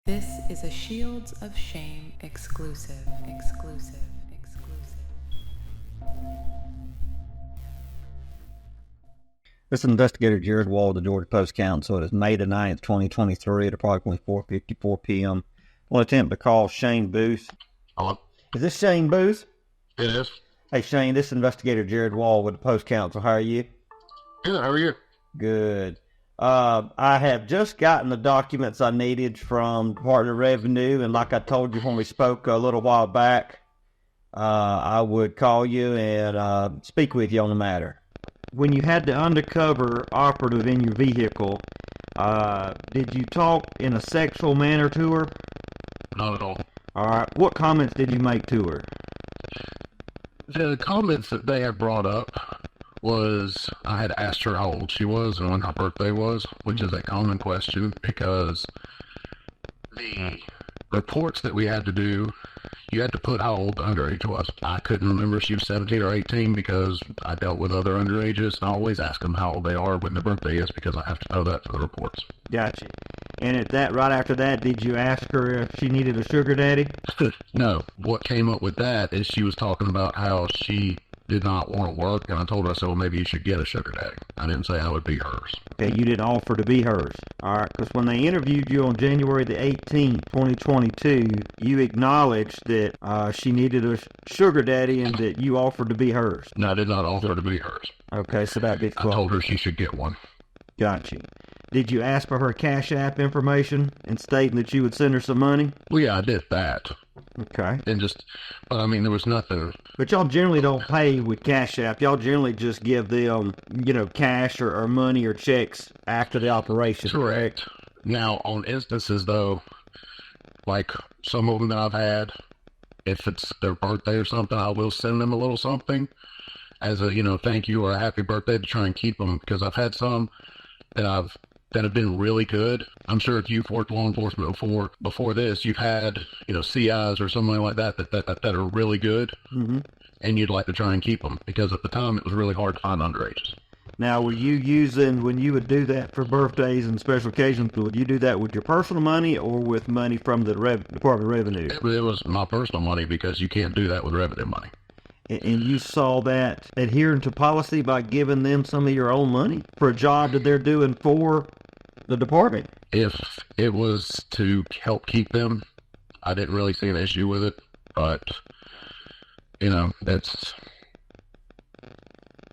This is a Shields of Shame exclusive. This is Investigator Jared Wall of the Georgia Post Council. It is May the 9th, 2023 at approximately 4:54 p.m. I want to attempt to call Shane Booth. Hello? Is this Shane Booth? It is. Hey, Shane, this is Investigator Jared Wall with the Post Council. How are you? Good, how are you? Good. I have just gotten the documents I needed from Department of Revenue, and like I told you when we spoke a little while back, I would call you and speak with you on the matter. When you had the undercover operative in your vehicle, did you talk in a sexual manner to her? Not at all. All right. What comments did you make to her? The comments that they had brought up was I had asked her how old she was and when her birthday was, which is a common question because the reports that we had to do, you had to put how old the underage was. I couldn't remember if she was 17 or 18 because I dealt with other underages, and I always ask them how old they are when their birthday is because I have to know that for the reports. Gotcha. And right after that, did you ask her if she needed a sugar daddy? No. What came up with that is she was talking about how she did not want to work, and I told her, I said, well, maybe you should get a sugar daddy. I didn't say I would be hers. Okay, you didn't offer to be hers. All right, because when they interviewed you on January the 18th, 2022, you acknowledged that she needed a sugar daddy and that you offered to be hers. No, I did not offer to be hers. Okay, so that bit close. I told her she should get one. Gotcha. Did you ask for her Cash App information and stating that you would send her some money? Well, yeah, I did that. Okay. But I mean, there was nothing. But y'all generally don't pay with Cash App. Y'all generally just give them, cash or money or checks after the operation. Correct. Now, on instances, though, like some of them that I've had, if it's their birthday or something, I will send them a little something as a, thank you or a happy birthday to try and keep them, because I've had some that have been really good. I'm sure if you've worked law enforcement before this, you've had, CIs or something like that are really good, and you'd like to try and keep them, because at the time it was really hard to find underages. Now, when you would do that for birthdays and special occasions, would you do that with your personal money or with money from the Department of Revenue? It was my personal money, because you can't do that with revenue money. And you saw that adhering to policy by giving them some of your own money for a job that they're doing for the department? If it was to help keep them, I didn't really see an issue with it, but, that's...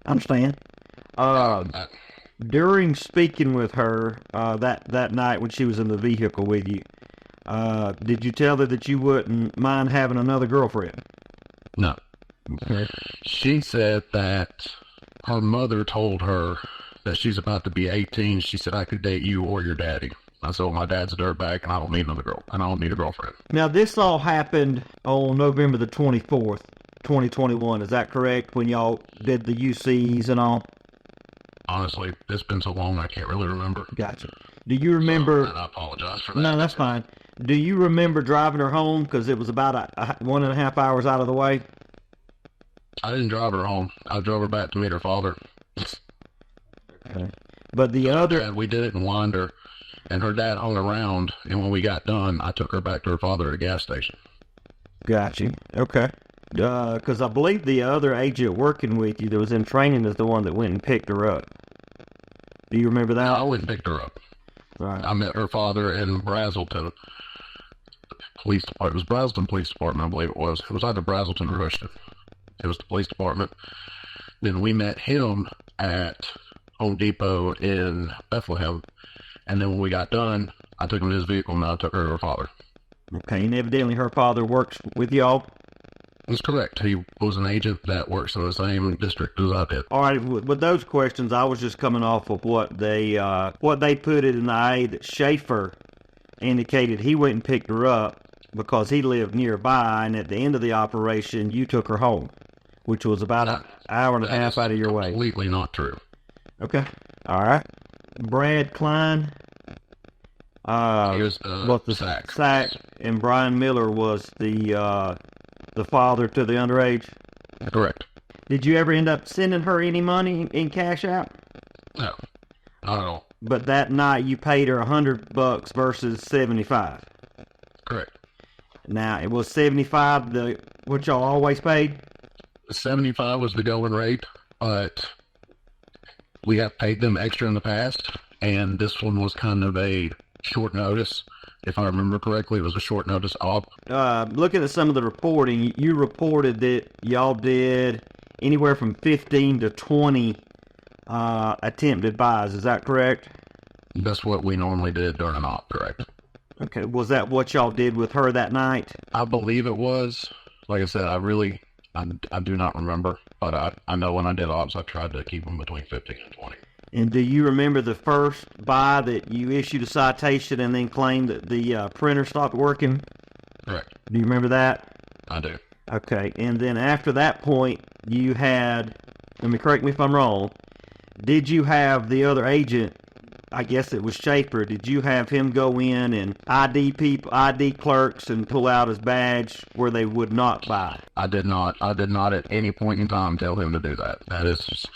I understand. During speaking with her that night when she was in the vehicle with you, did you tell her that you wouldn't mind having another girlfriend? No. Okay. She said that her mother told her that she's about to be 18. She said, I could date you or your daddy. I said, well, my dad's a dirtbag, and I don't need another girl, and I don't need a girlfriend. Now, this all happened on November the 24th, 2021. Is that correct, when y'all did the UCs and all? Honestly, it's been so long, I can't really remember. Gotcha. Do you remember... And I apologize for that. No, that's fine. Do you remember driving her home, because it was about 1.5 hours out of the way? I didn't drive her home. I drove her back to meet her father. Okay. But the other... We did it in Winder, and her dad hung around, and when we got done, I took her back to her father at a gas station. Gotcha. Okay. Because I believe the other agent working with you that was in training is the one that went and picked her up. Do you remember that? I went and picked her up. Right. I met her father in Brazelton Police Department. It was Brazelton Police Department, I believe it was. It was either Brazelton or Rushton. It was the police department. Then we met him at Home Depot in Bethlehem. And then when we got done, I took him to his vehicle, and I took her to her father. Okay, and evidently her father works with y'all? That's correct. He was an agent that works in the same district as I did. All right, with those questions, I was just coming off of what they put it in the IA that Schaefer indicated he went and picked her up because he lived nearby, and at the end of the operation, you took her home, which was about an hour and a half out of your way. Completely not true. Okay. All right. Brad Klein. He was the Sack. And Brian Miller was the father to the underage? Correct. Did you ever end up sending her any money in Cash App? No. Not at all. But that night you paid her $100 versus $75. Correct. Now, it was 75 what y'all always paid? 75 was the going rate, but we have paid them extra in the past, and this one was kind of a short notice. If I remember correctly, it was a short notice op. Looking at some of the reporting, you reported that y'all did anywhere from 15 to 20 attempted buys. Is that correct? That's what we normally did during an op, correct? Okay. Was that what y'all did with her that night? I believe it was. Like I said, I do not remember, but I know when I did ops, I tried to keep them between 15 and 20. And do you remember the first buy that you issued a citation and then claimed that the printer stopped working? Correct. Do you remember that? I do. Okay. And then after that point, you had, correct me if I'm wrong, did you have the other agent, I guess it was Schaefer, did you have him go in and ID clerks and pull out his badge where they would not buy? I did not at any point in time tell him to do that. That is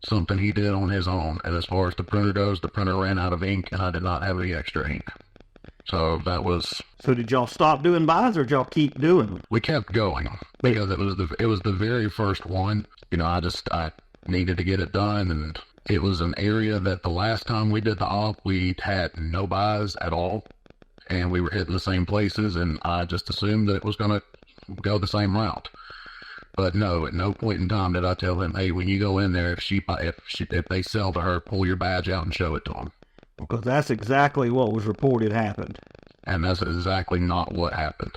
something he did on his own. And as far as the printer goes, the printer ran out of ink, and I did not have any extra ink. So that was... So did y'all stop doing buys, or did y'all keep doing them? We kept going, because it was the very first one. I needed to get it done, and it was an area that the last time we did the op, we had no buys at all, and we were hitting the same places, and I just assumed that it was going to go the same route. But no, at no point in time did I tell him, hey, when you go in there, if they sell to her, pull your badge out and show it to them. Because that's exactly what was reported happened. And that's exactly not what happened.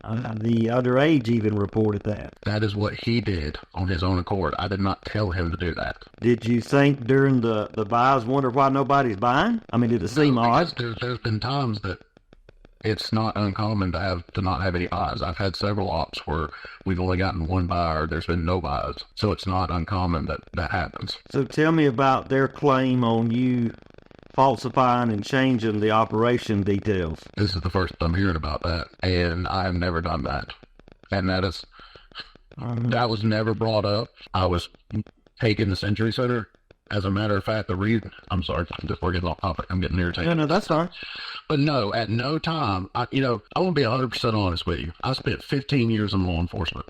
The underage even reported that. That is what he did on his own accord. I did not tell him to do that. Did you think during the buys, wonder why nobody's buying? Did it seem odd? There's been times that it's not uncommon to not have any buys. I've had several ops where we've only gotten one buy or there's been no buys. So it's not uncommon that happens. So tell me about their claim on you falsifying and changing the operation details. This is the first I'm hearing about that, and I have never done that. And that was never brought up. I was taking the Century Center. As a matter of fact, I'm sorry, we're getting off topic. I'm getting irritated. No, that's fine. But no, at no time, I want to be 100% honest with you. I spent 15 years in law enforcement.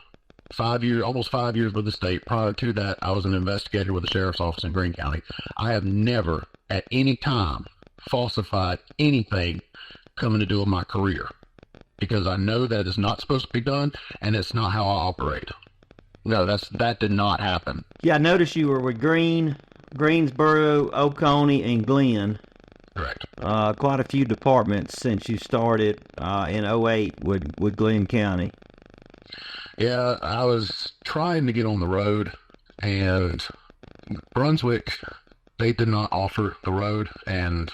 Almost 5 years with the state. Prior to that, I was an investigator with the sheriff's office in Greene County. I have never, at any time, falsified anything coming to do with my career. Because I know that is not supposed to be done, and it's not how I operate. No, that did not happen. Yeah, I noticed you were with Greensboro, Oconee, and Glenn. Correct. Quite a few departments since you started in 2008 with Glenn County. Yeah, I was trying to get on the road, and Brunswick, they did not offer the road, and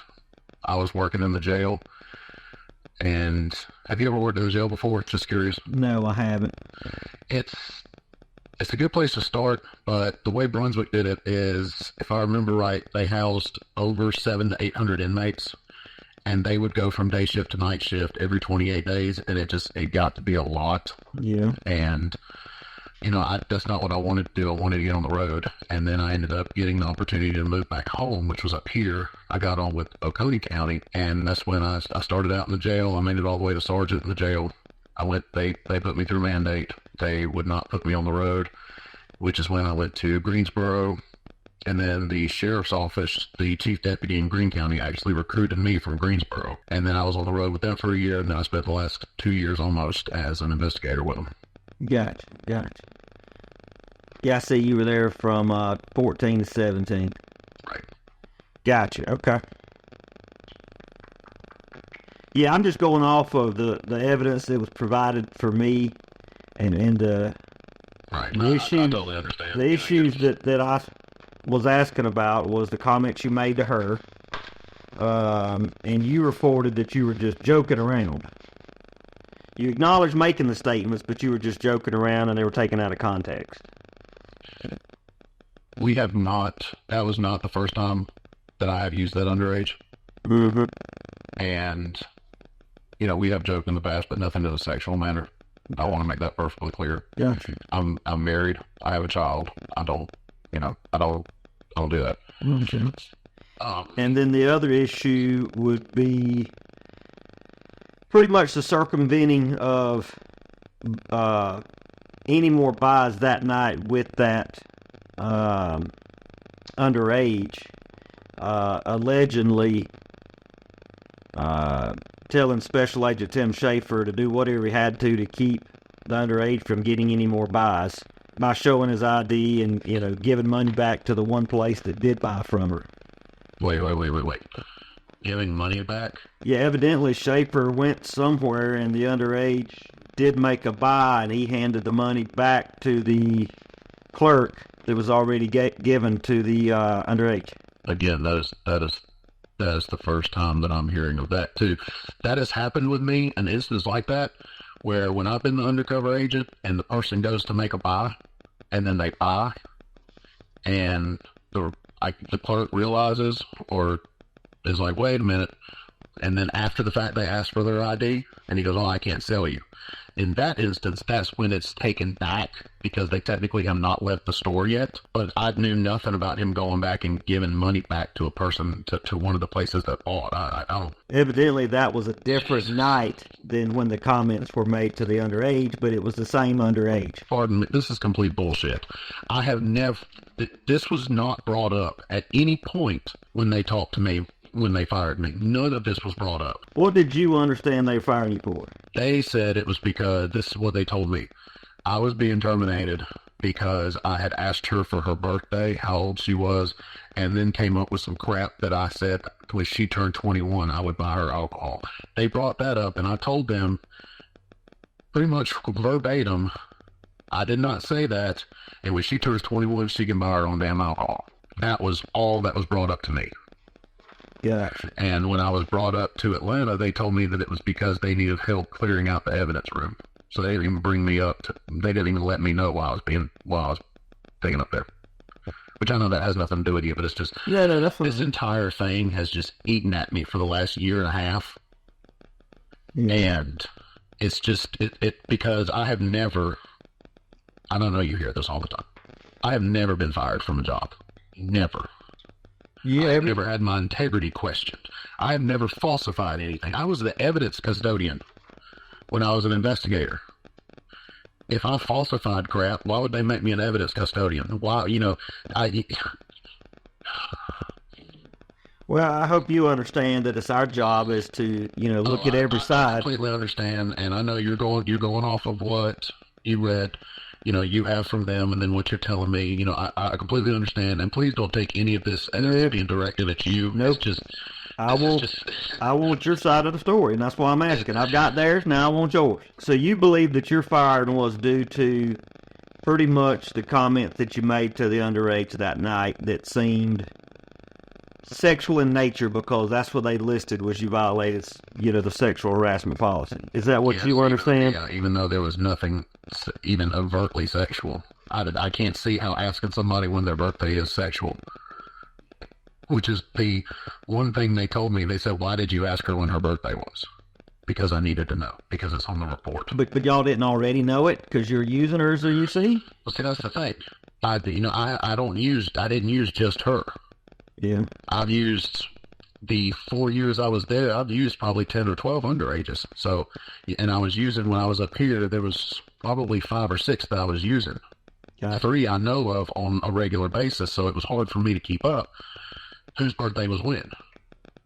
I was working in the jail. And have you ever worked in a jail before? Just curious. No, I haven't. It's a good place to start, but the way Brunswick did it is, if I remember right, they housed over 700 to 800 inmates, and they would go from day shift to night shift every 28 days, and it got to be a lot. Yeah. And, that's not what I wanted to do. I wanted to get on the road, and then I ended up getting the opportunity to move back home, which was up here. I got on with Oconee County, and that's when I started out in the jail. I made it all the way to sergeant in the jail. They put me through mandate. They would not put me on the road, which is when I went to Greensboro, and then the sheriff's office, the chief deputy in Greene County, actually recruited me from Greensboro. And then I was on the road with them for a year, and then I spent the last 2 years almost as an investigator with them. Gotcha. Yeah, I see you were there from 14 to 17. Right. Gotcha, okay. Yeah, I'm just going off of the evidence that was provided for me and the issues. I totally understand. The issues that I was asking about was the comments you made to her, and you reported that you were just joking around. You acknowledged making the statements, but you were just joking around and they were taken out of context. We have not. That was not the first time that I have used that underage. Mm-hmm. And, we have joked in the past, but nothing in a sexual manner. I want to make that perfectly clear. Gotcha. I'm married. I have a child. I don't do that. Okay. And then the other issue would be pretty much the circumventing of any more buys that night with that underage, allegedly telling Special Agent Tim Schaefer to do whatever he had to keep the underage from getting any more buys by showing his ID and, giving money back to the one place that did buy from her. Wait. Giving money back? Yeah, evidently Schaefer went somewhere and the underage did make a buy, and he handed the money back to the clerk that was already given to the underage. Again, that is the first time that I'm hearing of that too. That has happened with me, an instance like that, where when I've been the undercover agent and the person goes to make a buy, and then they buy, and the clerk realizes or is like, wait a minute, and then after the fact they ask for their ID, and he goes, oh, I can't sell you. In that instance, that's when it's taken back, because they technically have not left the store yet. But I knew nothing about him going back and giving money back to a person, to one of the places that bought. I don't. Evidently, that was a different night than when the comments were made to the underage, but it was the same underage. Pardon me, this is complete bullshit. I have never, this was not brought up at any point when they talked to me, when they fired me. None of this was brought up. What did you understand they were firing you for? They said it was because, this is what they told me, I was being terminated because I had asked her for her birthday, how old she was, and then came up with some crap that I said when she turned 21, I would buy her alcohol. They brought that up, and I told them pretty much verbatim, I did not say that, and when she turns 21, she can buy her own damn alcohol. That was all that was brought up to me. Yeah. And when I was brought up to Atlanta, they told me that it was because they needed help clearing out the evidence room. So they didn't even bring me up. They didn't even let me know while I was taken up there. Which I know that has nothing to do with you, but it's just, this entire thing has just eaten at me for the last year and a half. Yeah. And it's just, because I have never, I don't know, you hear this all the time. I have never been fired from a job. Never. Yeah, I've never had my integrity questioned. I have never falsified anything. I was the evidence custodian when I was an investigator. If I falsified crap, why would they make me an evidence custodian? Why, Well, I hope you understand that it's our job is to, look at every side. I completely understand, and I know you're going off of what you read. You have from them, and then what you're telling me, I completely understand, and please don't take any of this as being directed at you. Nope. It's just, I want your side of the story, and that's why I'm asking. I've got theirs, now I want yours. So you believe that your firing was due to pretty much the comments that you made to the underage that night that seemed sexual in nature, because that's what they listed was you violated, the sexual harassment policy. Is that what you understand? Yeah, even though there was nothing even overtly sexual. I can't see how asking somebody when their birthday is sexual. Which is the one thing they told me. They said, why did you ask her when her birthday was? Because I needed to know. Because it's on the report. But y'all didn't already know it because you're using her as a UC? Well, see, that's the thing. I didn't use just her. Yeah. I've used the 4 years I was there, I've used probably 10 or 12 underages. So, and I was using, when I was up here, there was probably 5 or 6 that I was using. Gotcha. 3 I know of on a regular basis, so it was hard for me to keep up. Whose birthday was when?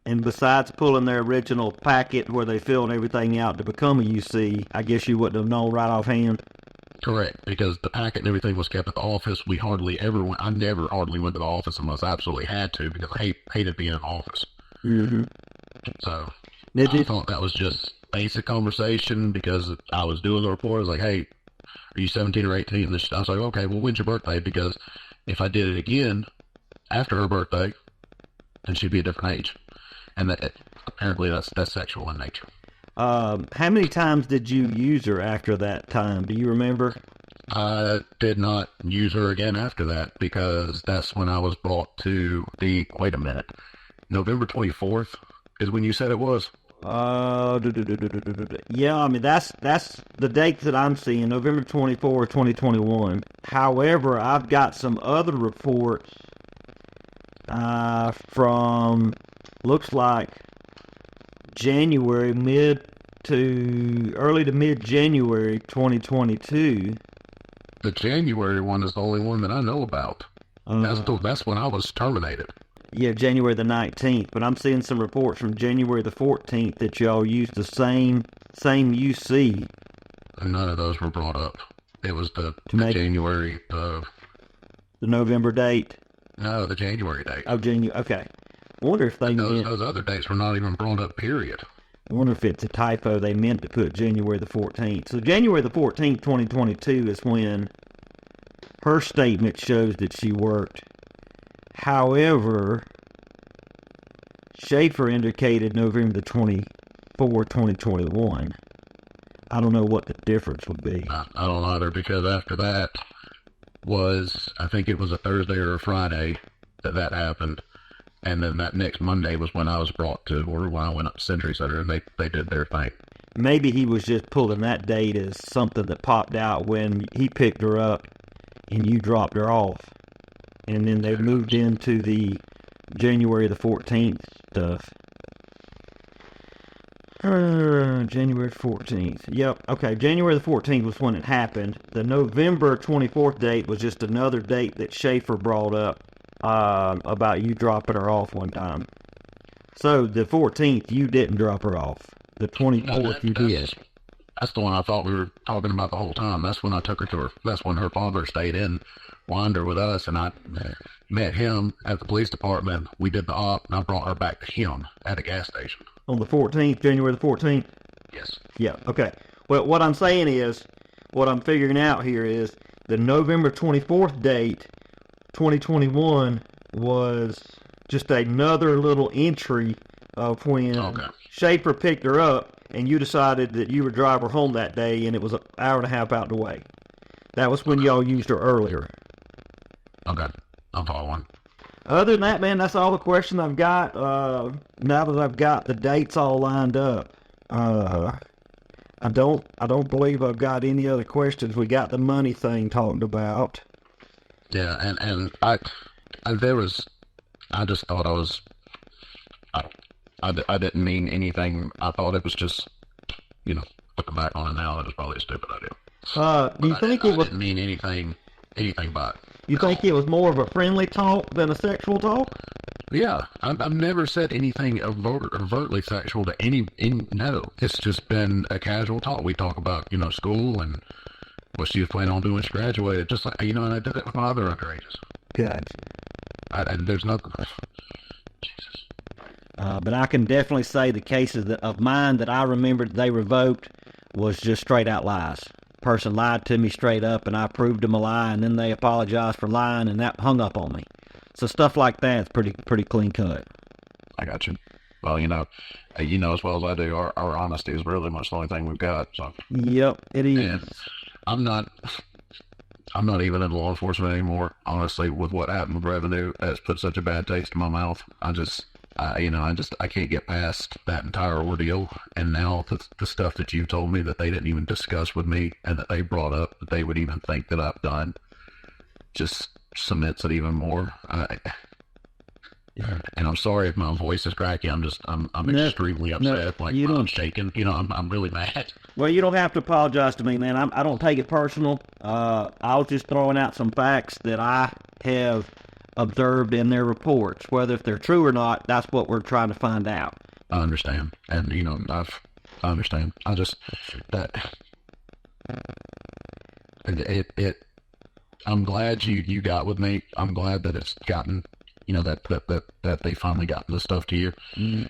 And besides pulling their original packet where they filled everything out to become a UC, I guess you wouldn't have known right offhand. Correct, because the packet and everything was kept at the office. We hardly ever went, I never hardly went to the office unless I absolutely had to, because I hated being in office. Mm-hmm. So, I thought that was just basic conversation, because I was doing the report. I was like, hey, are you 17 or 18? And I was like, okay, well, when's your birthday? Because if I did it again after her birthday, then she'd be a different age. And that, apparently that's sexual in nature. How many times did you use her after that time? Do you remember? I did not use her again after that, because that's when I was brought to the, wait a minute, November 24th is when you said it was? Yeah, I mean, that's the date that I'm seeing, November 24, 2021. However, I've got some other reports from, looks like January, mid early to mid-January 2022. The January one is the only one that I know about. That's when I was terminated. Yeah, January the 19th. But I'm seeing some reports from January the 14th that y'all used the same UC. And none of those were brought up. It was the January. The November date. No, the January date. Oh, January. Okay. I wonder if those other dates were not even brought up. Period. I wonder if it's a typo. They meant to put January the 14th. So January the 14th, 2022 is when her statement shows that she worked. However, Schaefer indicated November the 24th, 2021. I don't know what the difference would be. I don't either, because after that I think it was a Thursday or a Friday that happened. And then that next Monday was when I was brought to, or when I went up to Century Center and they did their thing. Maybe he was just pulling that date as something that popped out when he picked her up and you dropped her off. And then they moved into the January the 14th stuff. January 14th. Yep. Okay. January the 14th was when it happened. The November 24th date was just another date that Schaefer brought up about you dropping her off one time. So the 14th, you didn't drop her off. The 24th, you did. That's the one I thought we were talking about the whole time. That's when I took her to her. That's when her father stayed in Winder with us, and I met him at the police department. We did the op, and I brought her back to him at a gas station. On the 14th, January the 14th? Yes. Yeah, okay. Well, what I'm saying is, what I'm figuring out here is, the November 24th date, 2021, was just another little entry of when Schaefer picked her up, and you decided that you would drive her home that day, and it was an hour and a half out the way. That was when y'all used her earlier. Okay, I'm following. Other than that, man, that's all the questions I've got. Now that I've got the dates all lined up, I don't believe I've got any other questions. We got the money thing talked about. Yeah, and I just thought I didn't mean anything. I thought it was just, looking back on it now, it was probably a stupid idea. Do you think it was? I didn't mean anything by it. You think it was more of a friendly talk than a sexual talk? Yeah, I've never said anything overtly sexual to no. It's just been a casual talk. We talk about, school and what she was planning on doing when she graduated. Just like, and I did it with my other underages. Good. And there's nothing. Jesus. But I can definitely say the cases of mine that I remembered they revoked was just straight out lies. Person lied to me straight up, and I proved them a lie, and then they apologized for lying, and that hung up on me. So stuff like that's pretty clean cut. I got you. Well, as well as I do, our honesty is really much the only thing we've got. So. Yep, it is. And I'm not even in law enforcement anymore. Honestly, with what happened with revenue, it's put such a bad taste in my mouth. I can't get past that entire ordeal. And now the stuff that you told me that they didn't even discuss with me and that they brought up that they would even think that I've done just cements it even more. And I'm sorry if my voice is cracky. I'm extremely upset. I'm shaking. I'm really mad. Well, you don't have to apologize to me, man. I don't take it personal. I was just throwing out some facts that I have observed in their reports. Whether if they're true or not, that's what we're trying to find out. I understand. And, I understand. I just, I'm glad you got with me. I'm glad that it's gotten, that they finally got this stuff to you.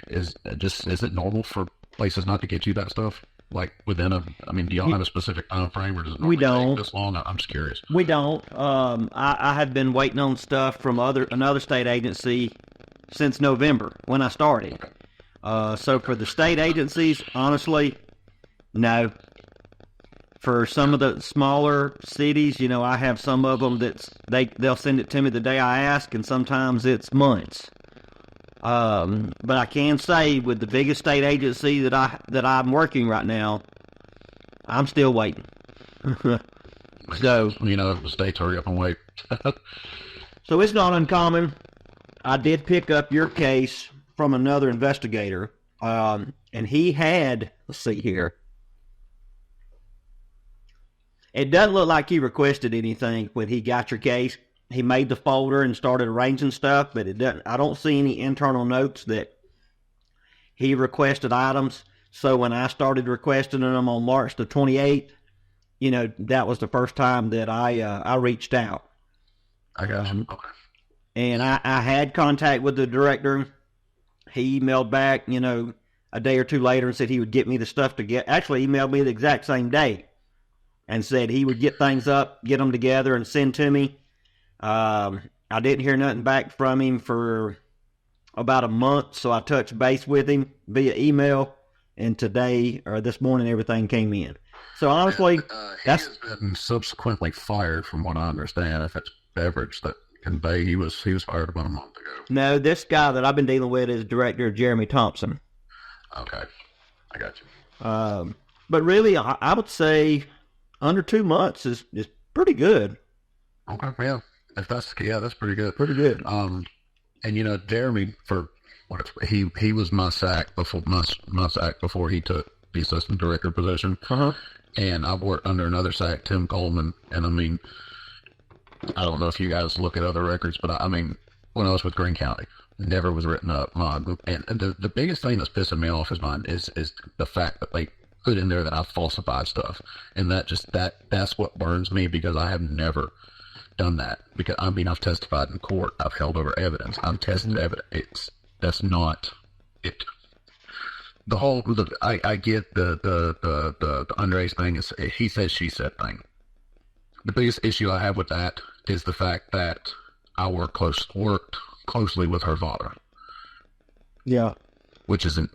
Is it normal for places not to get you that stuff? Like within do y'all have a specific time frame, or does it normally take this long? I'm just curious. We don't. I have been waiting on stuff from another state agency since November when I started. Okay. So for the state agencies, honestly, no. For some of the smaller cities, I have some of them they'll send it to me the day I ask, and sometimes it's months. But I can say with the biggest state agency that I'm working right now, I'm still waiting. So the states hurry up and wait. So it's not uncommon. I did pick up your case from another investigator, and he had, let's see here, It doesn't look like he requested anything when he got your case. He made the folder and started arranging stuff, but it doesn't. I don't see any internal notes that he requested items. So when I started requesting them on March the 28th, that was the first time that I reached out. I got him. Okay. And I had contact with the director. He emailed back, a day or two later and said he would get me the stuff to get. Actually, emailed me the exact same day and said he would get things up, get them together, and send to me. I didn't hear nothing back from him for about a month, so I touched base with him via email, and today, or this morning, everything came in. So honestly, he has been subsequently fired, from what I understand. If it's beverage that convey, he was fired about a month ago. No, this guy that I've been dealing with is Director Jeremy Thompson. Okay, I got you. But really, I would say under 2 months is pretty good. Okay, yeah. That's pretty good. Pretty good. And Jeremy, for what he was my SAC before he took the assistant director position. Uh-huh. And I've worked under another SAC, Tim Coleman, and I mean, I don't know if you guys look at other records, but I mean, when I was with Greene County, it never was written up. And the biggest thing that's pissing me off is the fact that they put in there that I falsified stuff, and that's what burns me, because I have never done that. Because I've testified in court, I've held over evidence, I've tested evidence. That's not it. I get the underage thing is he said she said thing. The biggest issue I have with that is the fact that I worked closely with her father. Yeah. Which isn't,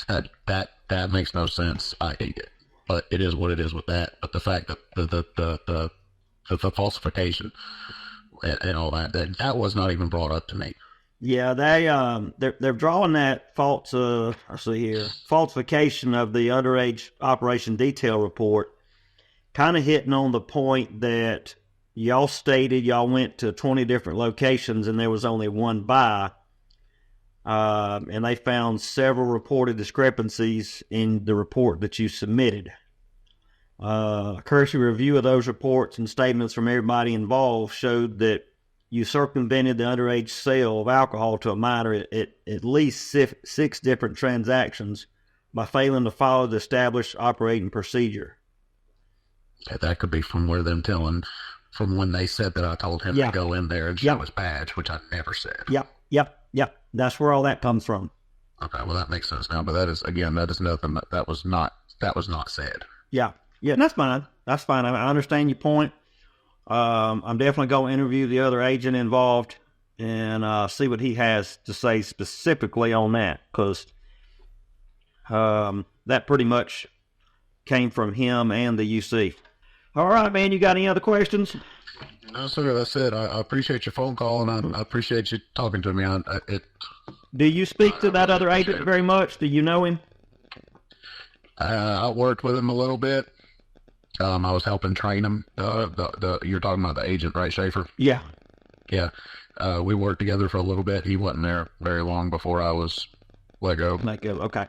that makes no sense. I hate it, but it is what it is with that. But the fact that the falsification and all that was not even brought up to me. Yeah, they're drawing that falsification of the underage operation detail report, kind of hitting on the point that y'all stated y'all went to 20 different locations and there was only one buy. And they found several reported discrepancies in the report that you submitted. A cursory review of those reports and statements from everybody involved showed that you circumvented the underage sale of alcohol to a minor at least 6 different transactions by failing to follow the established operating procedure. That could be from from when they said that I told him to go in there and show his badge, which I never said. Yep. That's where all that comes from. Okay, well that makes sense now, but that is nothing that was not said. Yeah, that's fine. I understand your point. I'm definitely going to interview the other agent involved and see what he has to say specifically on that, because that pretty much came from him and the UC. All right, man, you got any other questions? No, sir, that's it. I appreciate your phone call, and I appreciate you talking to me. Do you speak to that other agent very much? Do you know him? I worked with him a little bit. I was helping train him. You're talking about the agent, right, Schaefer? Yeah. Yeah. We worked together for a little bit. He wasn't there very long before I was let go. Okay.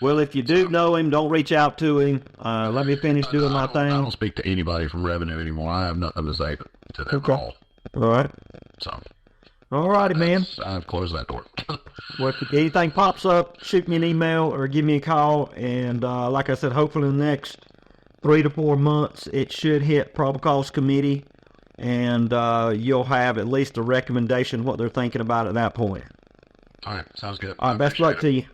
Well, if you do know him, don't reach out to him. Let me finish doing my thing. I don't speak to anybody from revenue anymore. I have nothing to say to them at all. All right. So. All righty, man. I've closed that door. Well, if anything pops up, shoot me an email or give me a call. And like I said, hopefully in the next 3 to 4 months, it should hit probable cause committee. And you'll have at least a recommendation of what they're thinking about at that point. All right. Sounds good. All right. Best luck to you.